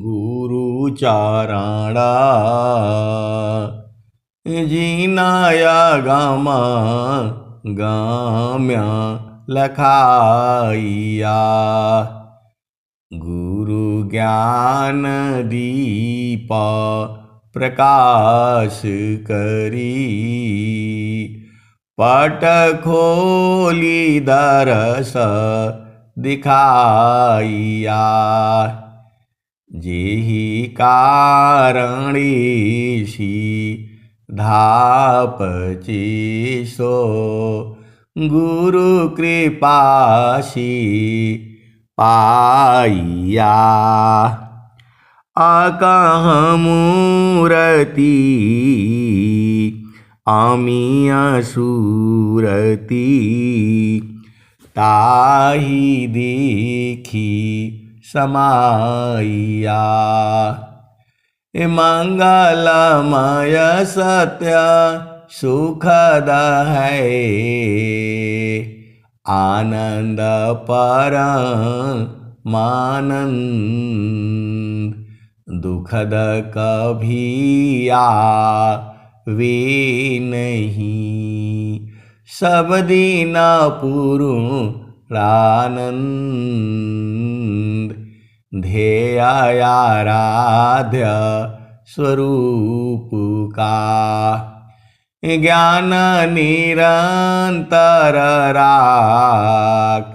गुरु चारणा जीनाया gamma गाम्या लखाइया गुरु ज्ञान दीपा प्रकाश करी पट खोली दरस दिखाइया जेहि कारणीसी धापची सो गुरु कृपासी पाइया आकाह मूरति आमिया सूरती ताहि देखी समाइया मंगलमय सत्य सुखद है आनंद परमानंद दुखद कभी आवे नहीं सब दिन पूर्णानंद ध्येयाराध्य स्वरूप का ज्ञान निरंतर राख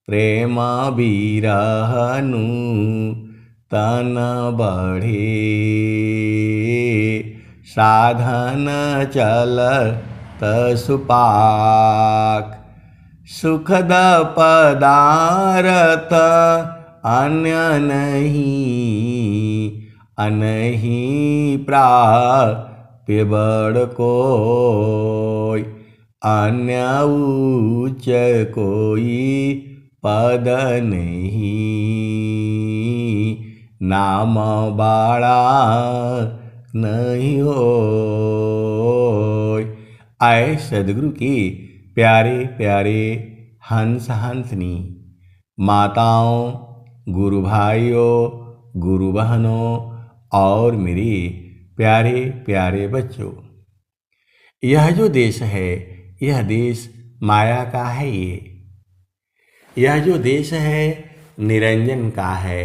प्रेम बिरहनु तन बढ़े साधन चल सुपाक सुखद पदारथ अन्य नहीं अनहि प्राप्य बड़ कोई अन्य उच्च कोई पद नहीं नाम बाड़ा नहीं हो। आए सदगुरु के प्यारे प्यारे हंस हंसनी माताओं, गुरु भाइयों, गुरु बहनों और मेरे प्यारे प्यारे बच्चों, यह जो देश है यह देश माया का है। यह जो देश है निरंजन का है।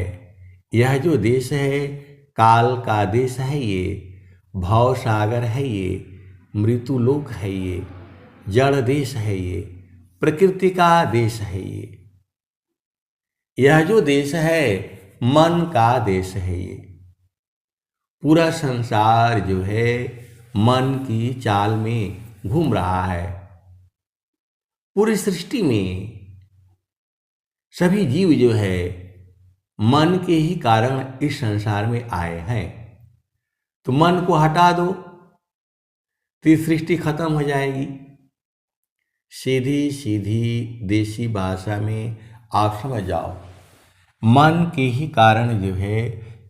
यह जो देश है काल का देश है। ये भव सागर है। ये मृत्यु लोक है। ये जड़ देश है। ये प्रकृति का देश है। यह जो देश है मन का देश है। ये पूरा संसार जो है मन की चाल में घूम रहा है। पूरी सृष्टि में सभी जीव जो है मन के ही कारण इस संसार में आए हैं। तो मन को हटा दो तो सृष्टि खत्म हो जाएगी। सीधी सीधी देसी भाषा में आप समझ जाओ, मन के ही कारण जो है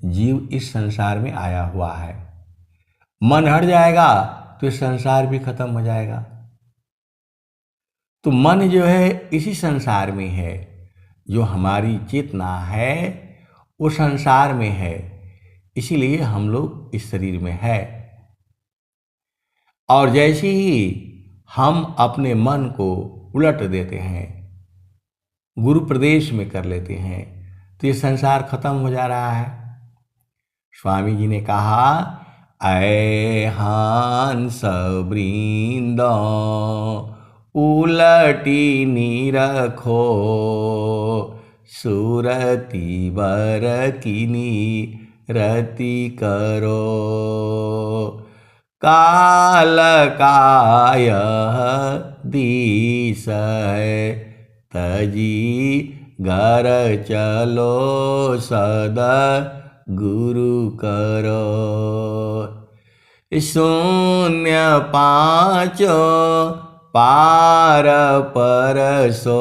जीव इस संसार में आया हुआ है। मन हट जाएगा तो संसार भी खत्म हो जाएगा। तो मन जो है इसी संसार में है। जो हमारी चेतना है वो संसार में है, इसीलिए हम लोग इस शरीर में है। और जैसे ही हम अपने मन को उलट देते हैं, गुरु प्रदेश में कर लेते हैं, तो ये संसार खत्म हो जा रहा है। स्वामी जी ने कहा, ऐ हंस वृंद उलटी निरखो सुरति बर किनी रति करो काल काय दिस है तजी घर चलो सदा गुरु करो शून्य पाँचो पार परसो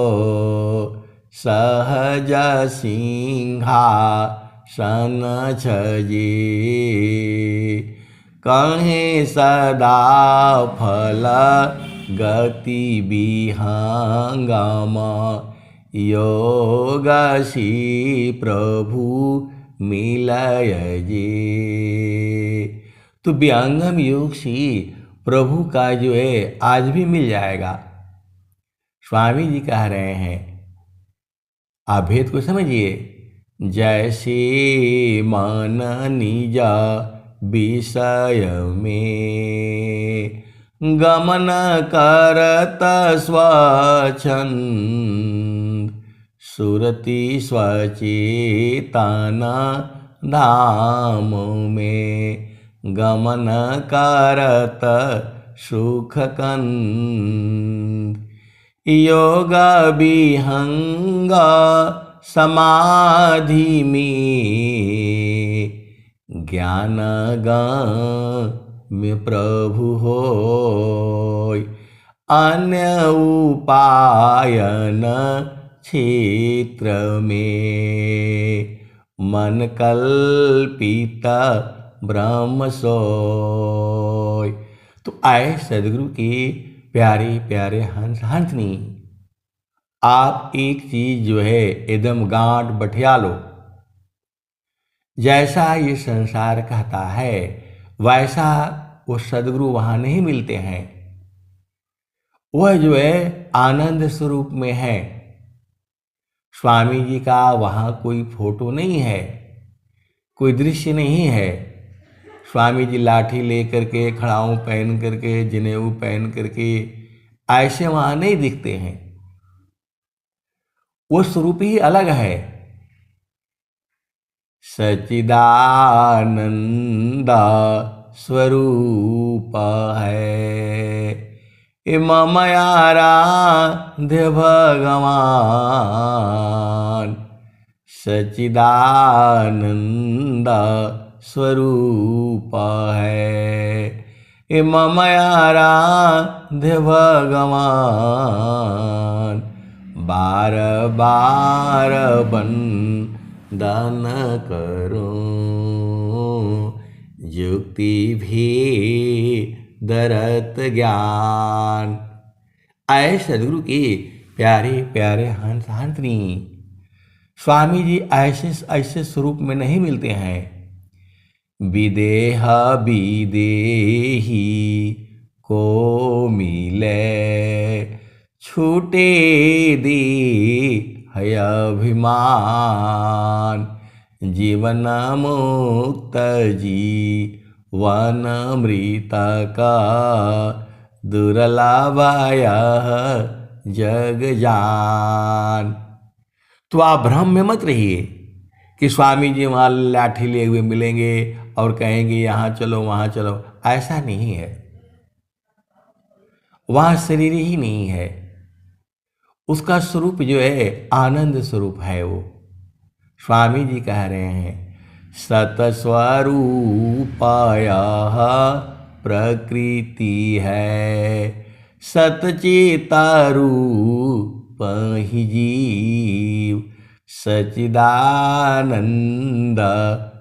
सहज सिंहासन छजे कहें सदा फल गति विहंगम योगसी प्रभु मिलय जे। तो व्यंगम योग से प्रभु का जो है आज भी मिल जाएगा। स्वामी जी कह रहे हैं, आप भेद को समझिए। जैसे मन निजा विषय में गमन करत स्वच्छंद, सुरति स्वचेतना धाम में गमन करत सुख कंद। योग विहंग समाधि में ज्ञान में प्रभु होय। अन्य उपायन क्षेत्र में मन कल्पित ब्रह्म सोय। तो आए सदगुरु के प्यारे प्यारे हंस हंसनी, आप एक चीज जो है एकदम गांठ बठिया लो। जैसा ये संसार कहता है वैसा वो सदगुरु वहां नहीं मिलते हैं। वह जो है आनंद स्वरूप में है। स्वामी जी का वहां कोई फोटो नहीं है, कोई दृश्य नहीं है। स्वामी जी लाठी लेकर के, खड़ाऊ पहन करके, जनेऊ पहन करके ऐसे वहां नहीं दिखते हैं। वो स्वरूप ही अलग है। सच्चिदानंद स्वरूप है मम आराध्य भगवान। सच्चिदानंद स्वरूप है मम आराध्य भगवान। बार बार वंदन करो युक्ति भी दरत ज्ञान। आए सदगुरु के प्यारे प्यारे हंस हंसनी, स्वामी जी ऐसे ऐसे स्वरूप में नहीं मिलते हैं। विदेह विदेही को मिले छूटे दे है अभिमान। जीवन मुक्त जीवन मृत का दुर्लभ जग जान। तो आप भ्रम में मत रहिए कि स्वामी जी वहाँ लाठी लिए हुए मिलेंगे और कहेंगे यहाँ चलो वहाँ चलो। ऐसा नहीं है। वहाँ शरीर ही नहीं है। उसका स्वरूप जो है आनंद स्वरूप है। वो स्वामी जी कह रहे हैं, सतस्वरूपाया प्रकृति है सतचेता रूप ही जीव। सच्चिदानंद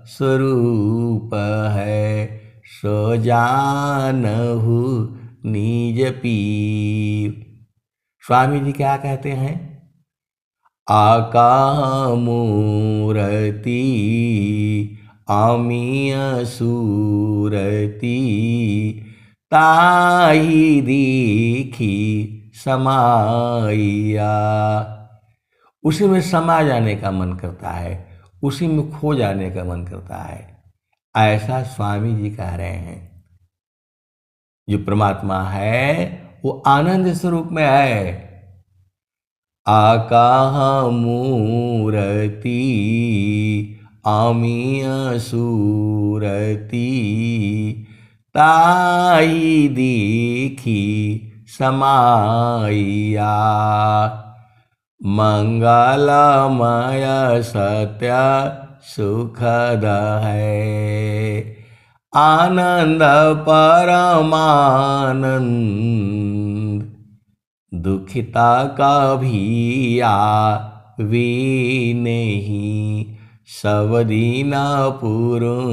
स्वरूप है सो जानहु निज पीव। स्वामी जी क्या कहते हैं? आकामूर्ति आमिय सूरति ताही देखी समाइया। उसी में समा जाने का मन करता है, उसी में खो जाने का मन करता है। ऐसा स्वामी जी कह रहे हैं। जो परमात्मा है वो आनंद स्वरूप में है। आकामूर्ति आमिय सूरति ताही देखी समाइया। मंगलमय सत्य सुखद है आनंद परमानंद। दुखिता का भी आवे नहीं सब दीना पूर्णानंद।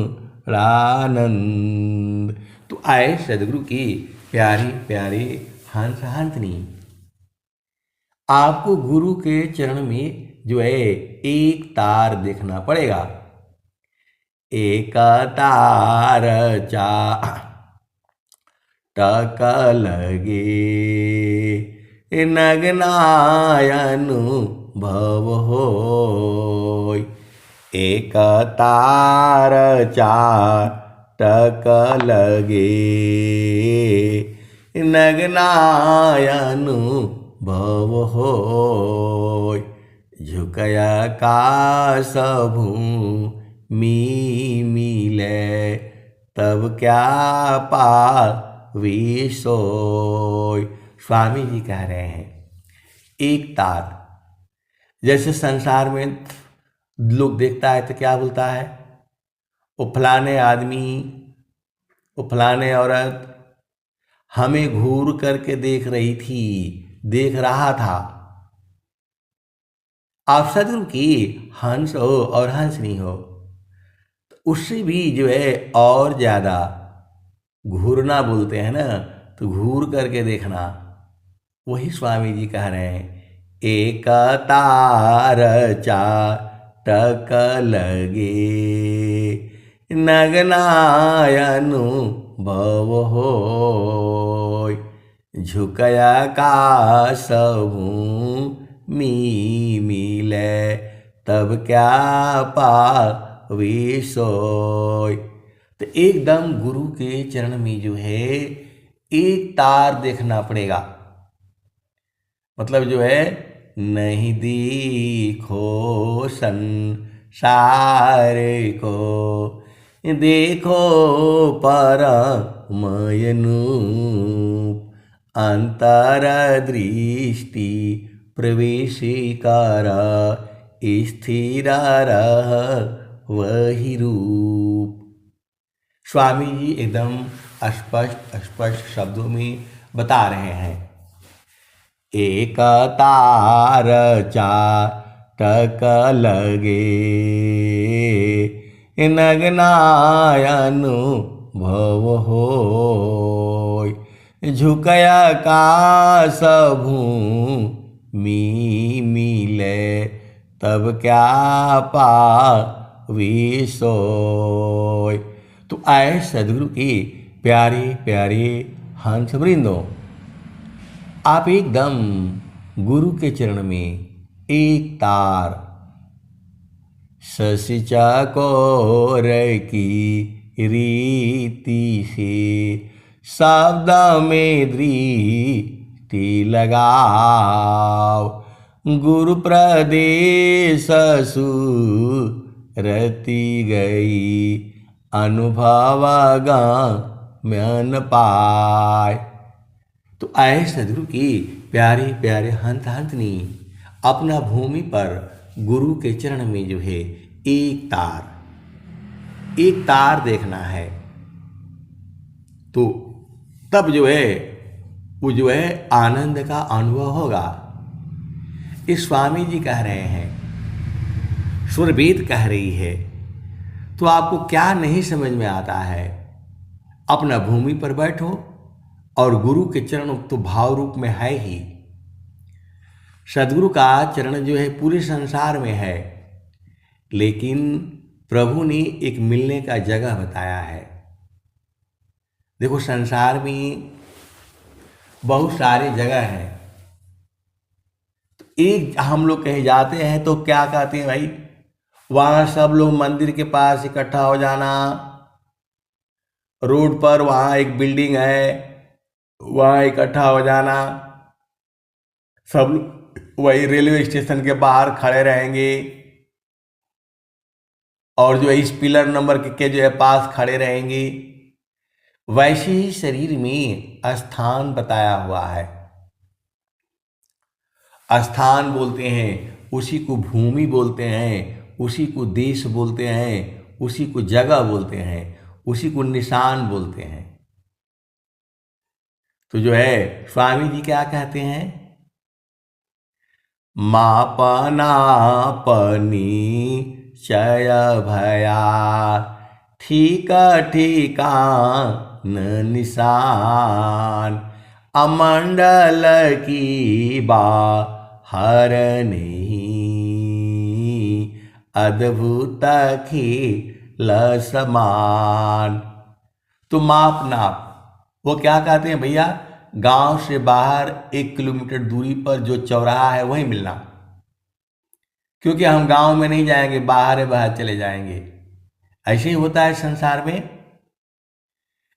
तो आए सदगुरु की प्यारी प्यारी हंस हंसनी, आपको गुरु के चरण में जो है एक तार देखना पड़ेगा। एक तार चा टक लगे नगनायनु भव होय। एक तार चार टक लगे नगनायनु भव होय। झुकया काश भूमि मिले तब क्या पावी सोय। स्वामी जी कह रहे हैं एक तार, जैसे संसार में लोग देखता है तो क्या बोलता है, वो फलाने आदमी, वो फलाने औरत हमें घूर करके देख रही थी, देख रहा था। आप सदगुरु की हंस हो और हंसनी हो तो उससे भी जो है और ज़्यादा घूरना बोलते हैं ना, तो घूर करके देखना। वही स्वामी जी कह रहे हैं एक तार चाटक लगे नगनायनु भव होय। झुकया काश भूमि मिले तब क्या पावी सोय। तो एकदम गुरु के चरण में जो है एक तार देखना पड़ेगा। मतलब जो है नहीं देखो संसार को, देखो परमयनु अंतर दृष्टि प्रवेश कर स्थिर रह वही रूप। स्वामी जी एकदम स्पष्ट शब्दों में बता रहे हैं एक तार चाटक लगे नगनायनु भव होय। झुकया काश भूमि मिले तब क्या पावी सोय। तो आए सदगुरु की प्यारे प्यारे हंस वृंदों, आप एकदम गुरु के चरण में एक तार शशि चकोर की रीति से शब्द में दृष्टि लगाओ। गुरु प्रदेश सुरति गई अनुभव गम्यन पाय। तो आए सदगुरु की प्यारे प्यारे हंस हंसनी, अपना भूमि पर गुरु के चरण में जो है एक तार देखना है। तो तब जो है वो जो है आनंद का अनुभव होगा। इस स्वामी जी कह रहे हैं, सुरभीत कह रही है, तो आपको क्या नहीं समझ में आता है। अपना भूमि पर बैठो और गुरु के चरण तो भाव रूप में है ही। सदगुरु का चरण जो है पूरे संसार में है, लेकिन प्रभु ने एक मिलने का जगह बताया है। देखो संसार में बहुत सारे जगह हैं, तो एक हम लोग कहीं जाते हैं तो क्या कहते हैं भाई, वहाँ सब लोग मंदिर के पास इकट्ठा हो जाना, रोड पर वहाँ एक बिल्डिंग है वहाँ इकट्ठा हो जाना, सब वही रेलवे स्टेशन के बाहर खड़े रहेंगे और जो है इस पिलर नंबर के जो है पास खड़े रहेंगे। वैसे ही शरीर में स्थान बताया हुआ है। स्थान बोलते हैं, उसी को भूमि बोलते हैं, उसी को देश बोलते हैं, उसी को जगह बोलते हैं, उसी को निशान बोलते हैं। तो जो है स्वामी जी क्या कहते हैं, मापनापनी चय भया ठीक ठिकान निशान। अमंडल की हर नहीं अद्भुत खेल समान। तो माप नाप, वो क्या कहते हैं भैया, गांव से बाहर 1 किलोमीटर दूरी पर जो चौराहा है वहीं मिलना। क्योंकि हम गांव में नहीं जाएंगे, बाहर बाहर चले जाएंगे। ऐसे ही होता है संसार में।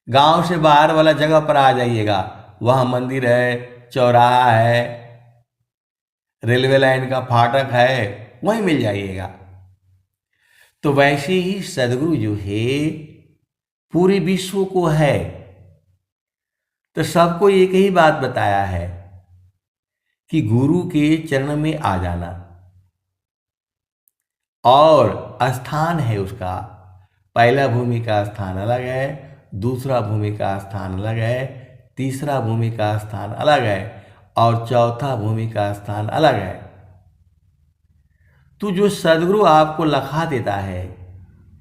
गांव से बाहर वाला जगह पर आ जाइएगा, वहां मंदिर है, चौराहा है, रेलवे लाइन का फाटक है, वहीं मिल जाइएगा। तो वैसे ही सदगुरु जो है पूरे विश्व को है, तो सबको एक ही बात बताया है कि गुरु के चरण में आ जाना। और स्थान है उसका, पहला भूमि का स्थान अलग है, दूसरा भूमि का स्थान अलग है, तीसरा भूमि का स्थान अलग है, और चौथा भूमि का स्थान अलग है। तो जो सदगुरु आपको लखा देता है,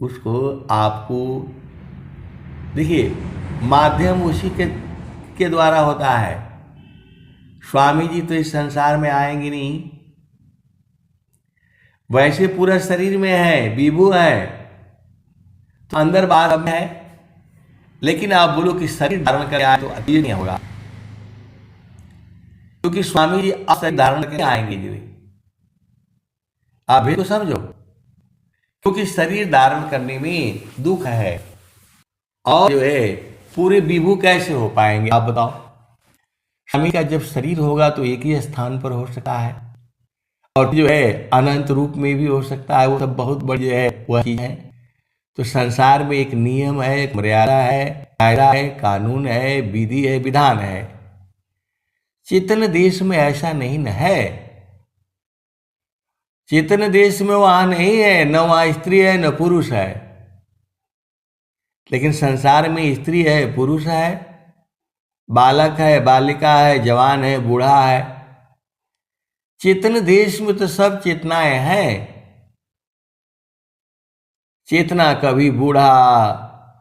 उसको आपको देखिए, माध्यम उसी के द्वारा होता है। स्वामी जी तो इस संसार में आएंगे नहीं, वैसे पूरा शरीर में है, विभू है, तो अंदर बाहर में है। लेकिन आप बोलो कि शरीर धारण करके आए तो अति नहीं होगा, क्योंकि स्वामी जी आप शरीर धारण करके आएंगे जी। आप भी तो समझो, क्योंकि शरीर धारण करने में दुख है, और जो है पूरे विभू कैसे हो पाएंगे आप बताओ। स्वामी का जब शरीर होगा तो एक ही स्थान पर हो सकता है, और जो है अनंत रूप में भी हो सकता है। वो सब बहुत बड़ी जो है वह चीज है। तो संसार में एक नियम है, एक मर्यादा है, दायरा है, कानून है, विधि है, विधान है। चेतन देश में ऐसा नहीं न है। चेतन देश में वहां नहीं है, न वहां स्त्री है न पुरुष है। लेकिन संसार में स्त्री है, पुरुष है, बालक है, बालिका है, जवान है, बूढ़ा है। चेतन देश में तो सब चेतनाएं हैं। चेतना कभी बूढ़ा,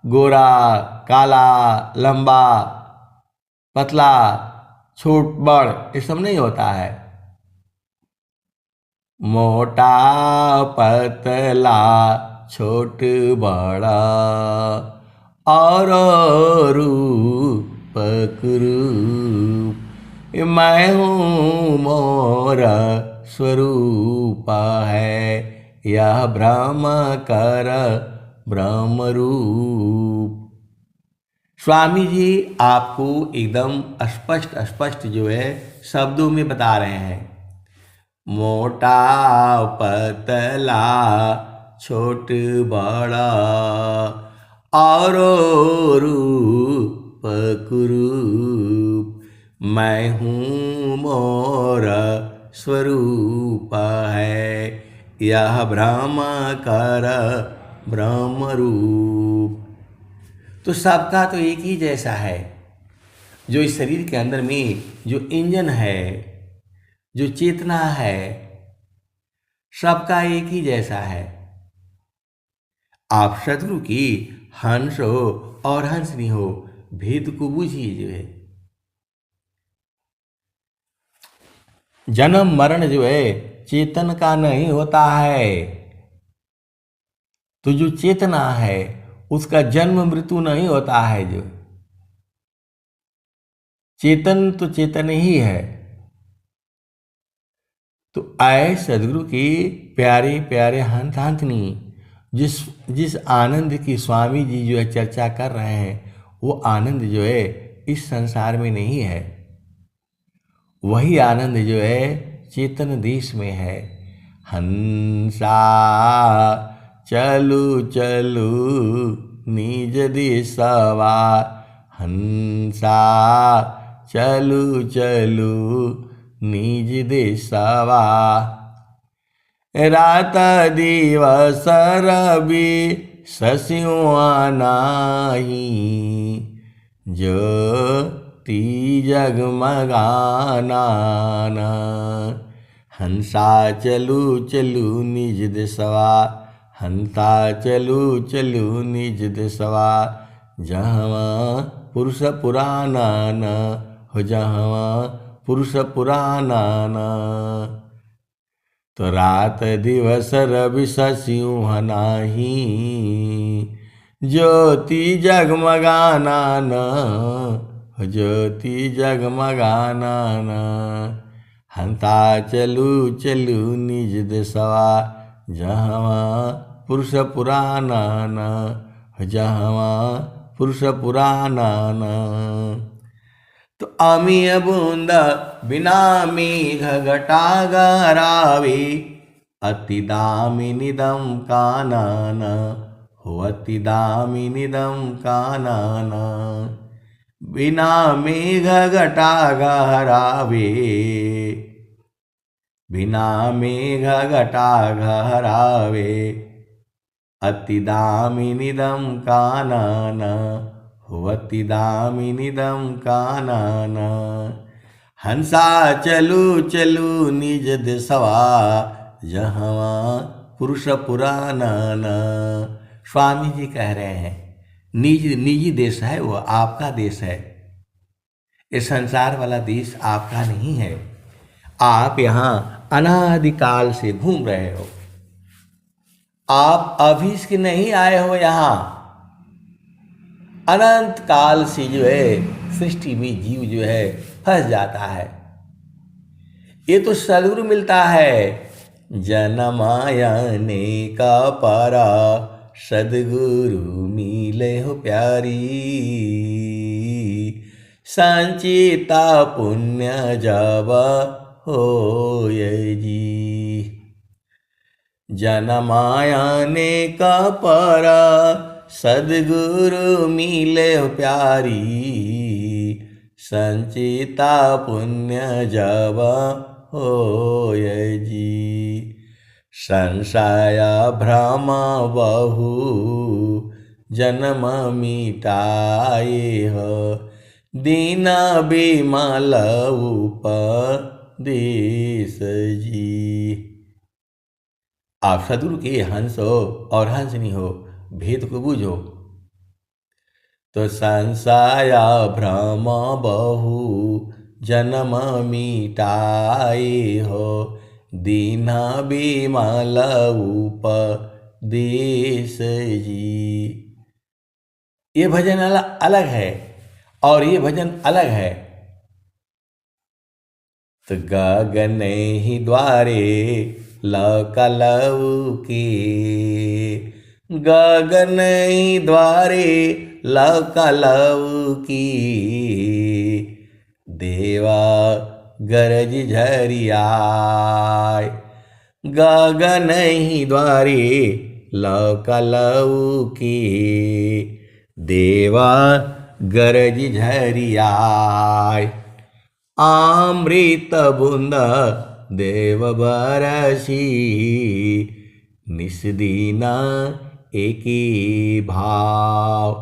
गोरा, काला, लंबा, पतला, छोट बड़, ये सब नहीं होता है। मोटा पतला छोट बड़ा और रूप रूप, मैं हूँ मोरा स्वरूप है, यह ब्रह्म कर ब्रह्म रूप। स्वामी जी आपको एकदम स्पष्ट स्पष्ट जो है शब्दों में बता रहे हैं। मोटा पतला छोट बड़ा और रूप कुरूप, मैं हूँ मोरा स्वरूप है, यह ब्रह्म कर ब्रह्म रूप। तो सबका तो एक ही जैसा है। जो इस शरीर के अंदर में जो इंजन है, जो चेतना है, सबका एक ही जैसा है। आप सदगुरु की हंस हो और हंसनी हो, भेद को बूझिए। जो है जन्म मरण जो है चेतन का नहीं होता है। तो जो चेतना है उसका जन्म मृत्यु नहीं होता है। जो चेतन तो चेतन ही है। तो आए सदगुरु की प्यारे प्यारे हंस हंसनी, जिस आनंद की स्वामी जी जो है चर्चा कर रहे हैं, वो आनंद जो है इस संसार में नहीं है। वही आनंद जो है चेतन देश में है। हंसा चलू चलू निज देशवा, हंसा चलू चलू निज देशवा, रात दिवस रवि शशिवा नाही, ज्योति जगमगाना। हंसा चलू चलू निज देशवा, हंसा चलू चलू निज देशवा, जहाँ पुरुष पुराना न हो, जहाँ पुरुष पुराना न। तो रात दिवस रवि शशिउह नाही, ज्योति जगमगाना न, ज्योति जगमगाना न। हंता चलू चलू निज देशवा, जहवा पुरुष पुराना न, जहवा पुरुष पुराना न। तो अमीय बूंद बिना मेघ घटा गरावे, अति दामिनिदं कानन, हो अति दामिनिदं कानन। बिना मेघ घटा गरावे, बिना मेघ घटा गरावे, अति दामिनिदं कानन, होवति दामिनिदं कानन। हंसा चलू चलू निज देशवा, जहवा पुरुष पुरानन। स्वामी जी कह रहे हैं निजी देश है वो, आपका देश है। ये संसार वाला देश आपका नहीं है। आप यहाँ अनादिकाल से घूम रहे हो, आप अभी से नहीं आए हो। यहाँ अनंत काल से जो है सृष्टि में जीव जो है फंस जाता है। ये तो सदगुरु मिलता है। जनमायने का पारा, सदगुरु मिले हो प्यारी। संचिता पुण्य जब होय जी। जनमायने का पारा, सदगुरु मिले हो प्यारी। संचिता पुण्य जब होय जी। संशय भ्रम बहु, जन्म मिटाए हो। दीन बिमल उपदेश जी। आप सदगुरु के हंस हो और हंसनी हो, भेद को बूझो। तो संशय भ्रम बहु, जन्म मिटाए हो। दीन बिमल उपदेश जी। ये भजन अलग है और ये भजन अलग है। तो गगन ही द्वारे लकलऊ के, गगन ही द्वारे लकलऊ की। देवा गरज झरियाय, गगन ही द्वारे लकलऊ की। देवा गरज झरियाय। अमृत बूंद देव बरसी, निस्दीन एकी भाव।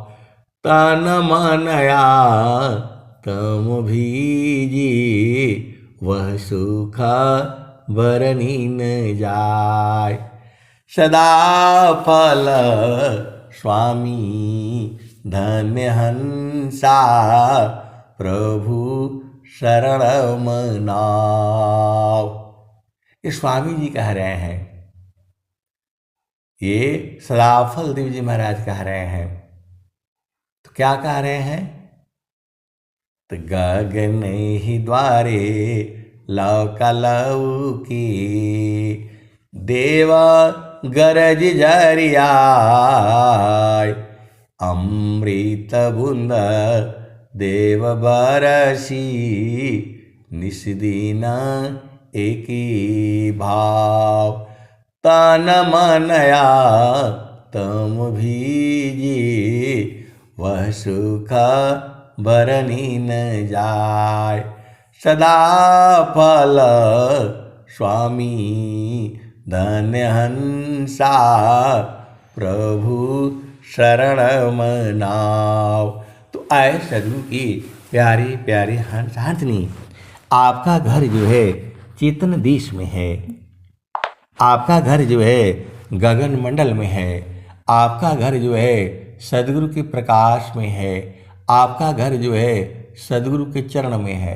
तन मनया तम भीजी, वह सुख बरनी न जाय। सदा फल स्वामी धन्य हंसा, प्रभु शरण मनाओ। ये स्वामी जी कह रहे हैं, ये सदाफल देव जी महाराज कह रहे हैं। तो क्या कह रहे हैं? तो गगन ही द्वारे लकलऊ की। देवा गरज झरियाय। अमृत बूंद देव बरसी, निस्दीन एकी भाव। तन मनया तम भीजी, वह सुख बरनी न जाय। सदा फल स्वामी धन्य हंसा, प्रभु शरण मनाओ। तो आए सदगुरु की प्यारे प्यारे हंस हंसनी, आपका घर जो है चेतन देश में है। आपका घर जो है गगन मंडल में है। आपका घर जो है सदगुरु के प्रकाश में है। आपका घर जो है सदगुरु के चरण में है।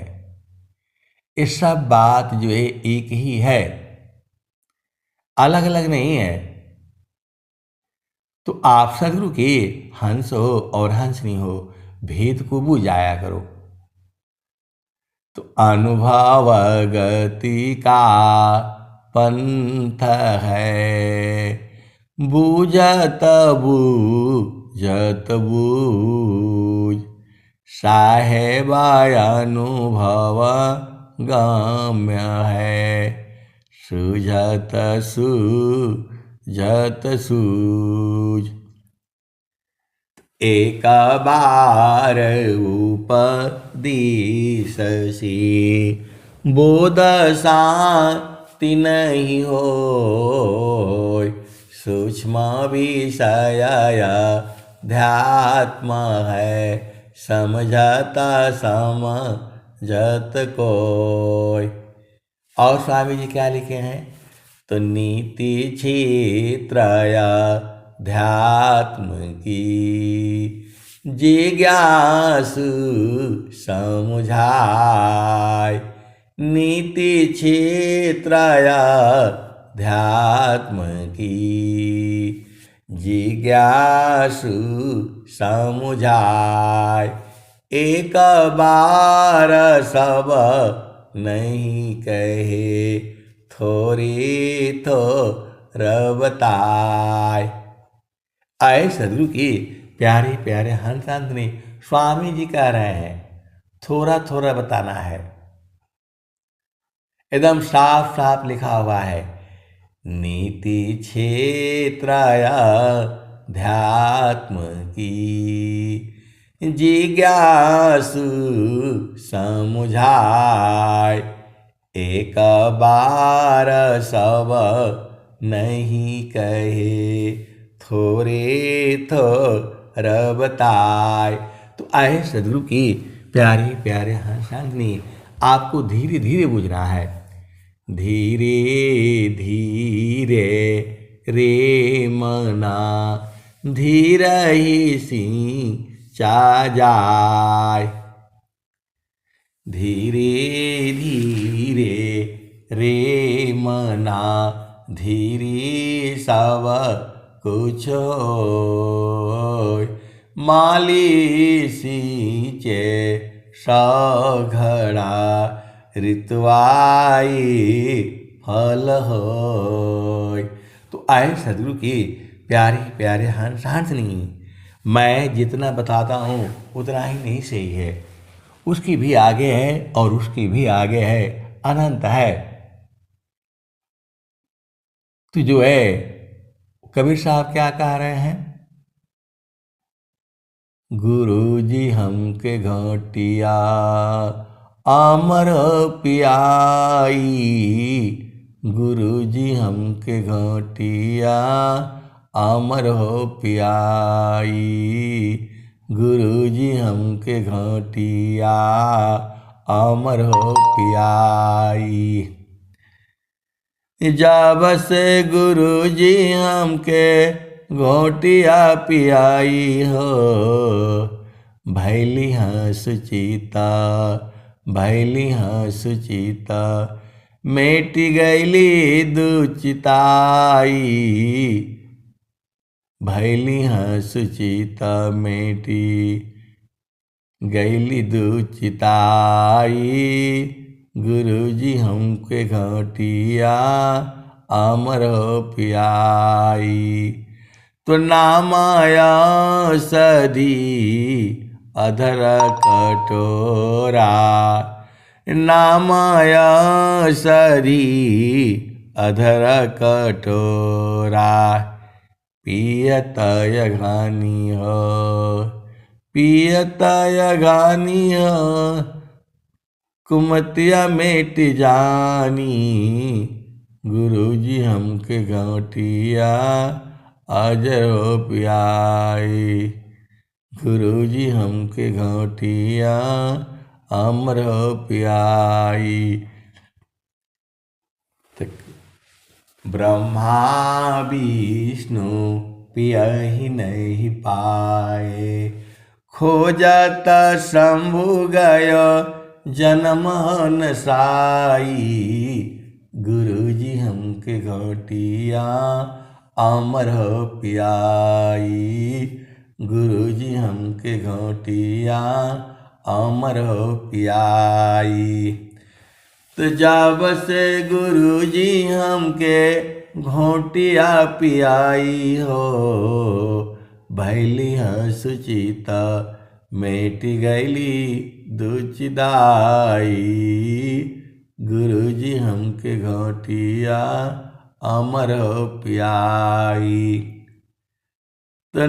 ये सब बात जो है एक ही है। अलग अलग नहीं है। तो आप सदगुरु के हंस हो और हंसनी हो, भेद को बुझाया करो। तो अनुभव गति का पंथ है, बूझत बूझत बूझ, साहेबा अनुभव गम्य है, सूझत सूझत सूझ। एक बार उपदेश से बोध शांति नहीं होय, सूक्ष्म विषय ध्यात्म है, समझता समझत कोय। और स्वामी जी क्या लिखे हैं? तो नीति क्षेत्रया ध्यात्म की, जिज्ञासु समुझाय, नीति क्षेत्रया ध्यात्म की, जिज्ञासु समुझाय। एक बार सब नहीं कहे, थोड़ी थोर बताए। आए सदगुरु की प्यारे प्यारे हंसांतनी स्वामी जी कह रहे हैं, थोड़ा थोड़ा बताना है। एकदम साफ साफ लिखा हुआ है, नीति क्षेत्रया ध्यात्म की, जिज्ञासु समुझाय। एक बार सब नहीं कहे, थोड़े थोर बताए। तो आए सदगुरु की प्यारे प्यारे हंसांगनी, आपको धीरे धीरे बुझना है। धीरे धीरे रे मना, धीरे ही सिंचा जाय, धीरे धीरे रे मना, धीरे सब कुछ होय, माली सींचे सघड़ा, ऋतुआई फल होय। तो आए सदगुरु की प्यारे प्यारे हंसांतनी, मैं जितना बताता हूँ उतना ही नहीं सही है, उसकी भी आगे है और उसकी भी आगे है, अनंत है। तो जो है कबीर साहब क्या कह रहे हैं? गुरु जी हमके घाटिया अमर पियाई, गुरु जी हमके घाटिया अमर हो पियाई, गुरु जी हमके घाटिया अमर हो पियाई। जब से गुरु जी हमके घोटिया पियाई हो, भैली हंस चीता, भैली हंस चीता, मेटी गैली दुचिताई, भैली हंस चीता मेटी गैली दुचिताई, गुरु जी हमके घाटिया अमर हो पियाई। तो नामाया सदी अधर कटोरा, नामाया सदी अधर कटोरा, पियत यघानी हो, पियत यघानी हो, कुमतिया मेट जानी, गुरु जी हमके घाटिया अजर हो पियाई, गुरु जी हमके घाटिया अमर हो पियाई। ब्रह्मा विष्णु पियहि नहीं पाए, खोजत शंभु गयो जन्म न साई, गुरुजी हमके घोटिया अमर हो पियाई। गुरुजी हमके घोटिया अमर हो पियाई। तो जब से गुरुजी हमके घोटिया पियाई हो, भैली सुचिता मेट गैली दुचिदाई। गुरुजी हमके घोटिया अमर हो पियाई। तो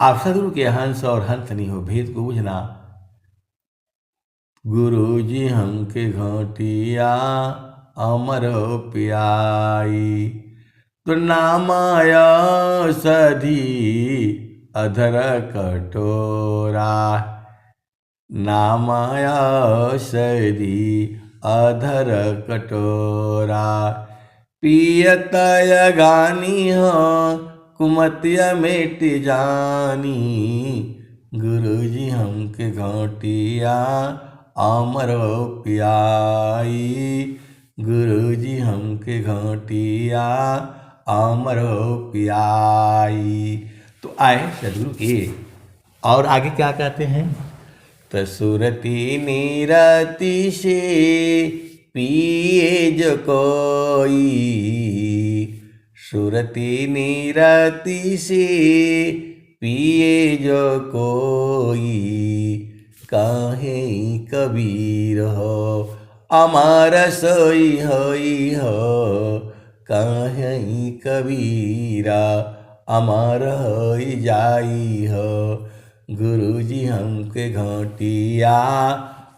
आप सदगुरु के हंस और हंसनी हो, भेद को बुझना। गुरुजी हमके घोटिया अमर हो पियाई। तो नामाया सधी अधर कटोरा, नामाया सधी अधर कटोरा। पियतय गानी हो कुमतिया मेट जानी। गुरुजी हमके घोटिया अमर हो पियाई। गुरुजी हमके घोटिया अमर हो पियाई। तो आए सदगुरु के और आगे क्या कहते हैं? तो सुरती नीरति से पिए जो कोई, सुरती नीरति से पिए जो कोई। काहे कबीर हो अमर सोई होई हो, काहे कबीरा अमर होई जाई हो। गुरुजी हमके घोटिया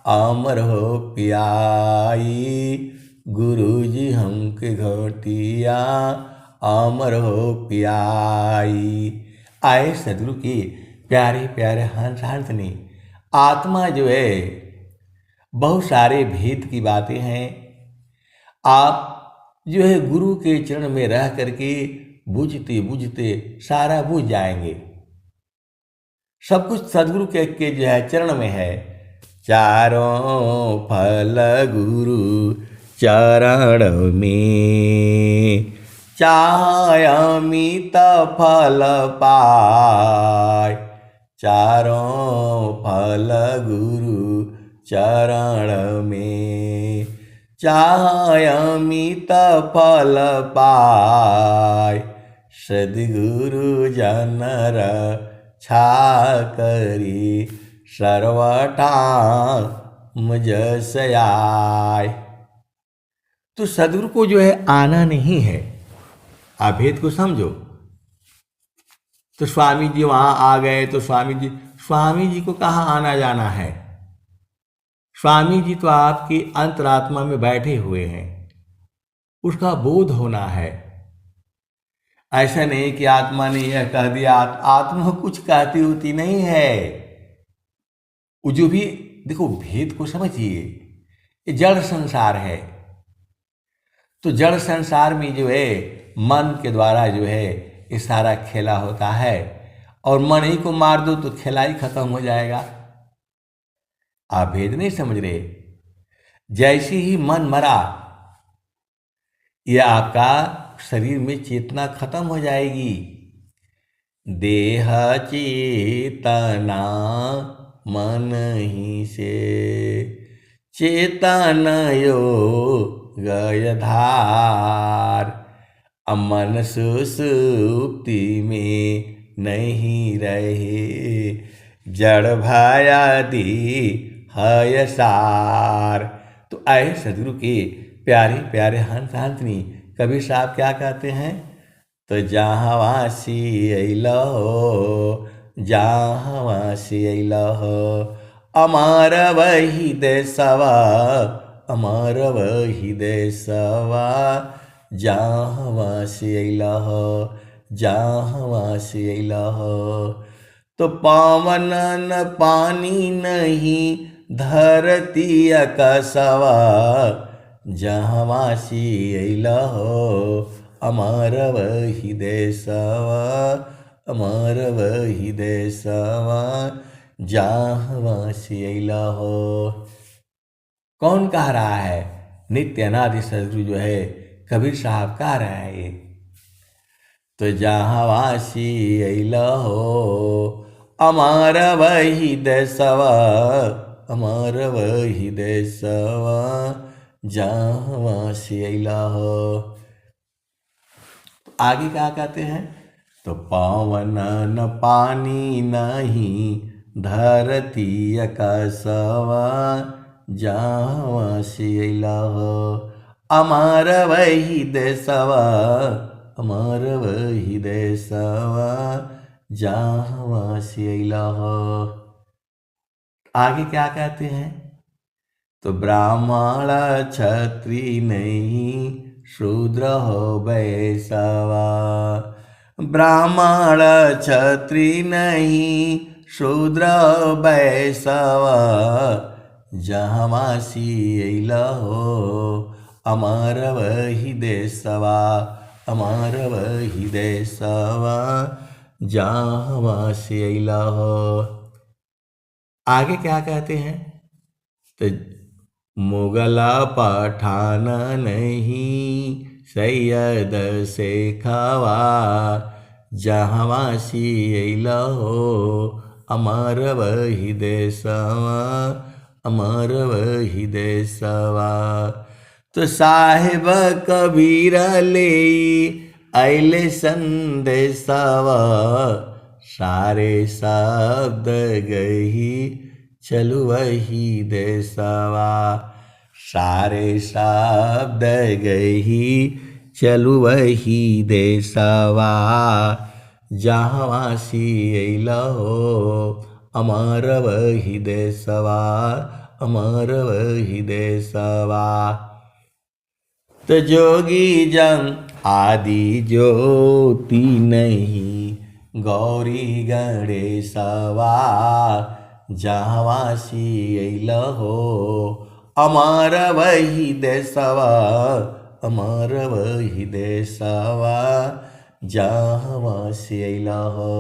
अमर हो पियाई। गुरुजी हमके घोटिया अमर हो पियाई। आए सदगुरु की प्यारे प्यारे हंस हंसनी। आत्मा जो है बहुत सारे भेद की बातें हैं। आप जो है गुरु के चरण में रह करके बुझते बुझते सारा बुझ जाएंगे। सब कुछ सदगुरु के जो है चरण में है। चारों फल गुरु चरण में, चाहे अमित फल पाए। चारों फल गुरु चरण में, चाहे अमित फल पाए। सद्गुरु जनर छा करी सर्वटा मुझ से आए। तो सद्गुरु को जो है आना नहीं है। आप भेद को समझो। तो स्वामी जी वहां आ गए तो स्वामी जी को कहाँ आना जाना है? स्वामी जी तो आपकी अंतरात्मा में बैठे हुए हैं, उसका बोध होना है। ऐसा नहीं कि आत्मा ने यह कह दिया। आत्मा कुछ कहती होती नहीं है। वो जो भी देखो, भेद को समझिए। ये जड़ संसार है। तो जड़ संसार में जो है मन के द्वारा जो है ये सारा खेला होता है, और मन ही को मार दो तो खेला ही खत्म हो जाएगा। आप भेद नहीं समझ रहे। जैसे ही मन मरा, यह आपका शरीर में चेतना खत्म हो जाएगी। देह चेतना मन ही से, चेतन योग धार। मन सुसुप्ति में नहीं रहे, जड़ भयादि है सार। तो आए सदगुरु के प्यारे प्यारे हंस हंसनी। कबीर साहब क्या कहते हैं? तो जहाँ वासी अइला हो, जहाँ वासी अइला हो, अमर वही देशवा, अमर वही देशवा। जहाँ वासी अइला हो, जहाँ वासी अइला हो। तो पावन न पानी नहीं धरती आकाशवा। जहाँ वासी अइला हो, अमर वही देशवा, अमर वही देशवा। जहाँ वासी अइला हो। कौन कह रहा है? नित्य अनादि सदगुरु जो है कबीर साहब कह रहे हैं ये। तो जहाँ वासी अइला हो अमार वही देसवा, अमार वही देसवा, जहाँ वासी अइला हो। आगे क्या कहते हैं? तो पावन न पानी नहीं धरती आकाशवा, जहाँ वासी अइला हो अमार वही देसवा, अमार वही देसवा, जहाँ वासी अइला हो। आगे क्या कहते हैं? तो ब्राह्मण क्षत्रिय नहीं शूद्र हो बैसवा, ब्राह्मण क्षत्रिय नहीं शूद्र बैसवा, जहाँ वासी अइला हो अमर वही देसवा, अमर वही देसवा, जहाँ वासी अइला हो। आगे क्या कहते हैं? तो मुगला पठान नहीं सैयद से खावा, जहाँ वासी अइला हो अमर वही देसवा, अमर वही देसवा। तो साहेब कबीर ले अइले संदेशवा, सारे शब्द गही चलु वही देसवा, सारे शब्द गही चलु वही देसवा, जहाँ वासी अइला हो अमर वही देसवा, अमर वही देसवा। तो जोगी जन आदि ज्योति नहीं गौरी गणेशवा, जहाँ वासी अइला हो अमर वही देसवा, अमर वही देसवा, जहाँ वासी अइला हो।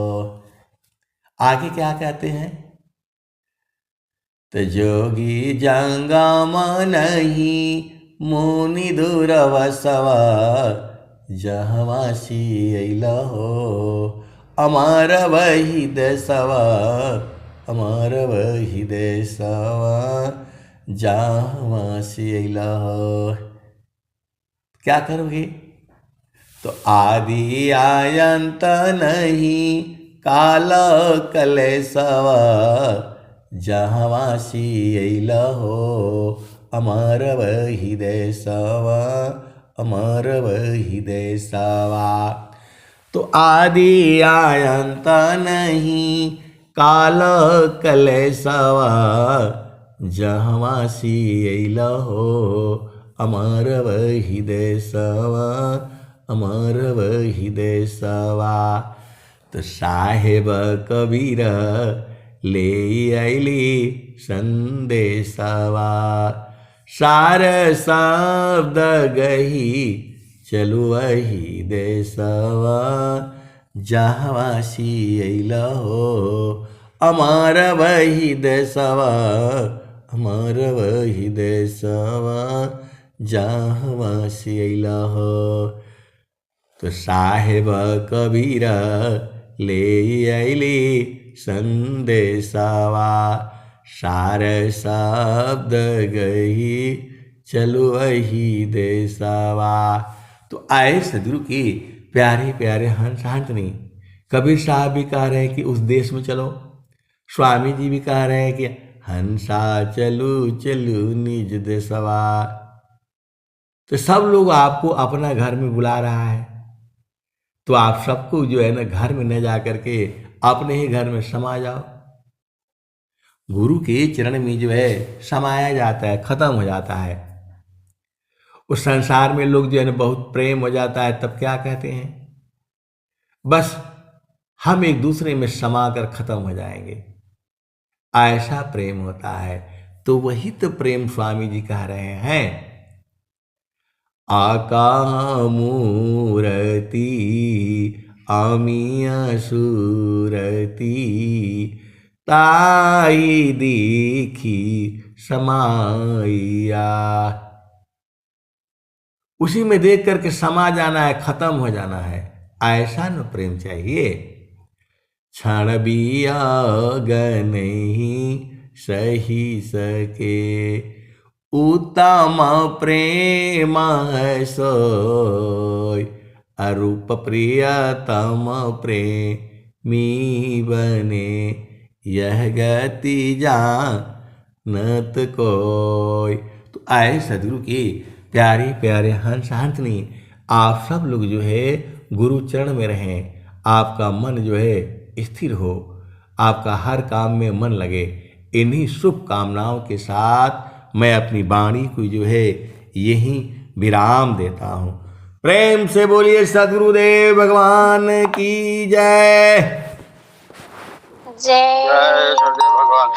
आगे क्या कहते हैं? तो जोगी जंगम नहीं मुनि दुरवसवा, जहाँ वासी अइला हो अमर वही देसवा, अमर वही देसवा, जहाँ वासी अइला हो। क्या करोगे? तो आदि आयंत नहीं काल कलेसवा, जहाँ वासी अइला हो अमर वही देसवा, अमर वही देसवा। तो आदि आयंत नहीं काल कलेसवा, जहाँ वासी अइला हो अमर वही देसवा, अमर वही देसवा। तो साहेब कबीर ले अइली संदेशवा, सार शब्द गही चलु वही देसवा, जहाँ वासी अइला हो अमर वही देसवा, अमर वही देसवा, जहाँ वासी अइला हो। तो साहेब कबीर ले अइली संदेशवा, सार शब्द गही चलु वही देसवा। तो आए सदगुरु के प्यारे प्यारे हंस हंसनी, कबीर साहब भी कह रहे हैं कि उस देश में चलो, स्वामी जी भी कह रहे हैं कि हंसा चलू चलू निज देसवा। तो सब लोग आपको अपना घर में बुला रहा है, तो आप सबको जो है ना घर में न जा करके अपने ही घर में समा जाओ। गुरु के चरण में जो है समाया जाता है, खत्म हो जाता है। उस संसार में लोग जो है ना बहुत प्रेम हो जाता है, तब क्या कहते हैं? बस हम एक दूसरे में समा कर खत्म हो जाएंगे, ऐसा प्रेम होता है। तो वही तो प्रेम स्वामी जी कह रहे हैं। आका मूरति आमिया सुरति, ताई देखी समाइया। उसी में देख करके समा जाना है, खत्म हो जाना है। ऐसा न प्रेम चाहिए। क्षण भी आग नहीं सही सके, उत्तम प्रेम है सोय, अरूप प्रियतम प्रेमी बने, यह गति जानत कोय। तो आए सदगुरु की प्यारे प्यारे हंस हंसनी, आप सब लोग जो है गुरु चरण में रहें, आपका मन जो है स्थिर हो, आपका हर काम में मन लगे। इन्हीं शुभ कामनाओं के साथ मैं अपनी वाणी को जो है यहीं विराम देता हूँ। प्रेम से बोलिए सदगुरुदेव भगवान की जय। जय सदगुरु भगवान।